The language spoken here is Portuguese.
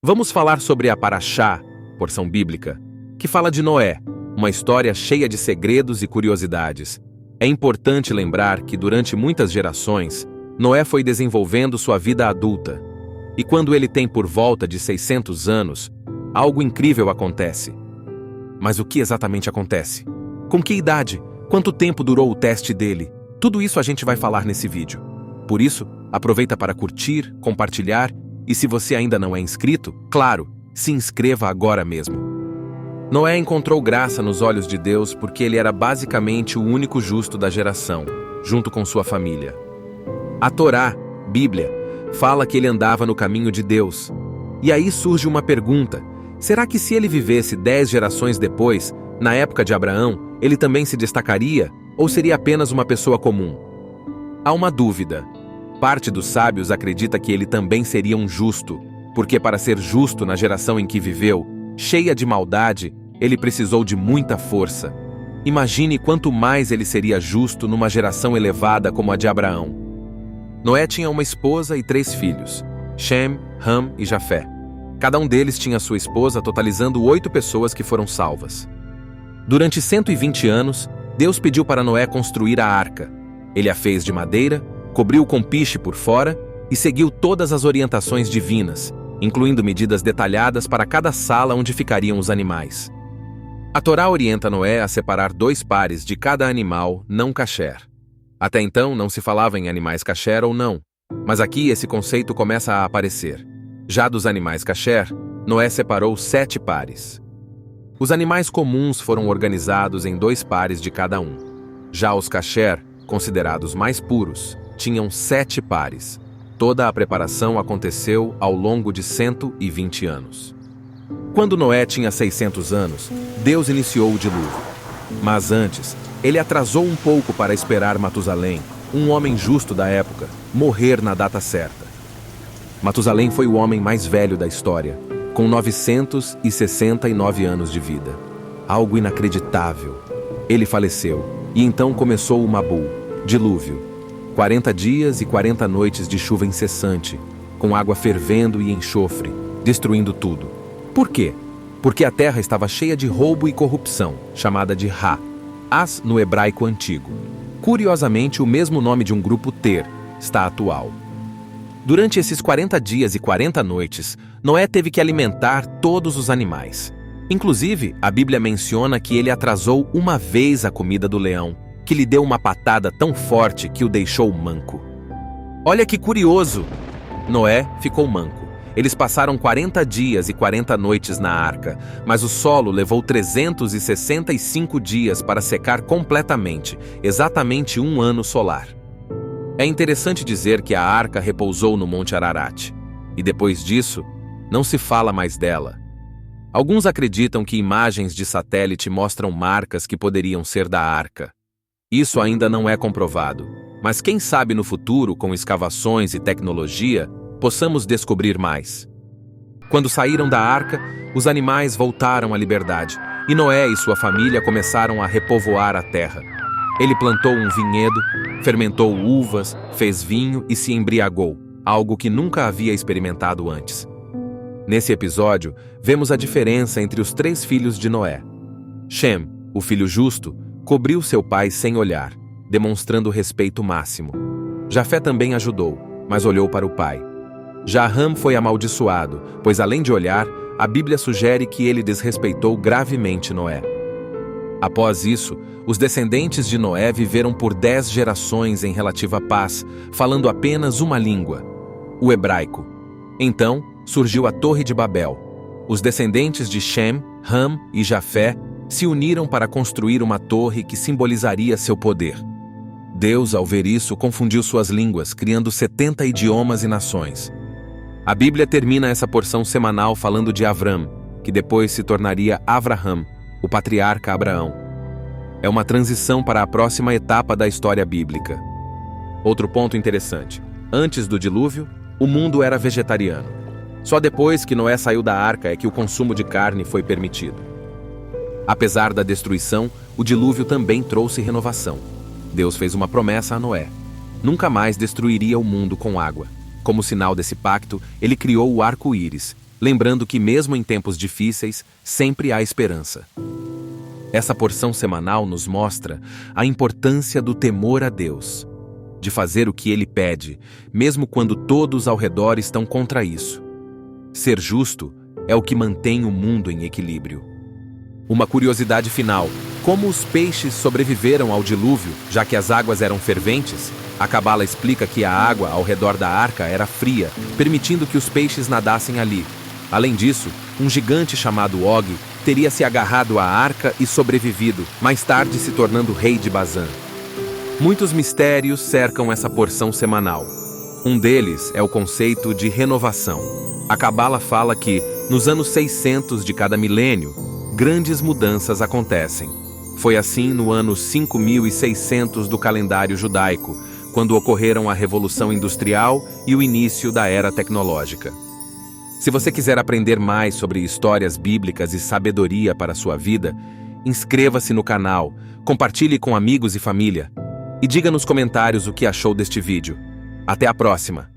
Vamos falar sobre a Paraxá, porção bíblica, que fala de Noé, uma história cheia de segredos e curiosidades. É importante lembrar que durante muitas gerações, Noé foi desenvolvendo sua vida adulta. E quando ele tem por volta de 600 anos, algo incrível acontece. Mas o que exatamente acontece? Com que idade? Quanto tempo durou o teste dele? Tudo isso a gente vai falar nesse vídeo. Por isso, aproveita para curtir, compartilhar e se você ainda não é inscrito, claro, se inscreva agora mesmo. Noé encontrou graça nos olhos de Deus porque ele era basicamente o único justo da geração, junto com sua família. A Torá, Bíblia, fala que ele andava no caminho de Deus. E aí surge uma pergunta: será que se ele vivesse 10 gerações depois, na época de Abraão, ele também se destacaria ou seria apenas uma pessoa comum? Há uma dúvida. Parte dos sábios acredita que ele também seria um justo, porque para ser justo na geração em que viveu, cheia de maldade, ele precisou de muita força. Imagine quanto mais ele seria justo numa geração elevada como a de Abraão. Noé tinha uma esposa e 3 filhos, Shem, Ham e Jafé. Cada um deles tinha sua esposa, totalizando 8 pessoas que foram salvas. Durante 120 anos, Deus pediu para Noé construir a arca. Ele a fez de madeira, cobriu com piche por fora e seguiu todas as orientações divinas, incluindo medidas detalhadas para cada sala onde ficariam os animais. A Torá orienta Noé a separar 2 pares de cada animal não kasher. Até então não se falava em animais kasher ou não, mas aqui esse conceito começa a aparecer. Já dos animais kasher, Noé separou 7 pares. Os animais comuns foram organizados em 2 pares de cada um. Já os kasher, considerados mais puros, tinham 7 pares. Toda a preparação aconteceu ao longo de 120 anos. Quando Noé tinha 600 anos, Deus iniciou o dilúvio. Mas antes, ele atrasou um pouco para esperar Matusalém, um homem justo da época, morrer na data certa. Matusalém foi o homem mais velho da história, com 969 anos de vida. Algo inacreditável. Ele faleceu, e então começou o Mabul, dilúvio. 40 dias e 40 noites de chuva incessante, com água fervendo e enxofre, destruindo tudo. Por quê? Porque a terra estava cheia de roubo e corrupção, chamada de Ra, As no hebraico antigo. Curiosamente, o mesmo nome de um grupo Ter está atual. Durante esses 40 dias e 40 noites, Noé teve que alimentar todos os animais. Inclusive, a Bíblia menciona que ele atrasou uma vez a comida do leão, que lhe deu uma patada tão forte que o deixou manco. Olha que curioso! Noé ficou manco. Eles passaram 40 dias e 40 noites na arca, mas o solo levou 365 dias para secar completamente, exatamente 1 ano solar. É interessante dizer que a arca repousou no Monte Ararat, e depois disso, não se fala mais dela. Alguns acreditam que imagens de satélite mostram marcas que poderiam ser da arca. Isso ainda não é comprovado, mas quem sabe no futuro, com escavações e tecnologia, possamos descobrir mais. Quando saíram da arca, os animais voltaram à liberdade, e Noé e sua família começaram a repovoar a terra. Ele plantou um vinhedo, fermentou uvas, fez vinho e se embriagou, algo que nunca havia experimentado antes. Nesse episódio, vemos a diferença entre os 3 filhos de Noé. Shem, o filho justo, cobriu seu pai sem olhar, demonstrando respeito máximo. Jafé também ajudou, mas olhou para o pai. Já Ham foi amaldiçoado, pois além de olhar, a Bíblia sugere que ele desrespeitou gravemente Noé. Após isso, os descendentes de Noé viveram por 10 gerações em relativa paz, falando apenas uma língua, o hebraico. Então, surgiu a Torre de Babel. Os descendentes de Shem, Ham e Jafé se uniram para construir uma torre que simbolizaria seu poder. Deus, ao ver isso, confundiu suas línguas, criando 70 idiomas e nações. A Bíblia termina essa porção semanal falando de Avram, que depois se tornaria Avraham, o patriarca Abraão. É uma transição para a próxima etapa da história bíblica. Outro ponto interessante. Antes do dilúvio, o mundo era vegetariano. Só depois que Noé saiu da arca é que o consumo de carne foi permitido. Apesar da destruição, o dilúvio também trouxe renovação. Deus fez uma promessa a Noé. Nunca mais destruiria o mundo com água. Como sinal desse pacto, ele criou o arco-íris, lembrando que mesmo em tempos difíceis, sempre há esperança. Essa porção semanal nos mostra a importância do temor a Deus, de fazer o que Ele pede, mesmo quando todos ao redor estão contra isso. Ser justo é o que mantém o mundo em equilíbrio. Uma curiosidade final: como os peixes sobreviveram ao dilúvio, já que as águas eram ferventes? A Cabala explica que a água ao redor da arca era fria, permitindo que os peixes nadassem ali. Além disso, um gigante chamado Og teria se agarrado à arca e sobrevivido, mais tarde se tornando rei de Bazã. Muitos mistérios cercam essa porção semanal. Um deles é o conceito de renovação. A Cabala fala que, nos anos 600 de cada milênio, grandes mudanças acontecem. Foi assim no ano 5600 do calendário judaico, quando ocorreram a Revolução Industrial e o início da Era Tecnológica. Se você quiser aprender mais sobre histórias bíblicas e sabedoria para a sua vida, inscreva-se no canal, compartilhe com amigos e família e diga nos comentários o que achou deste vídeo. Até a próxima!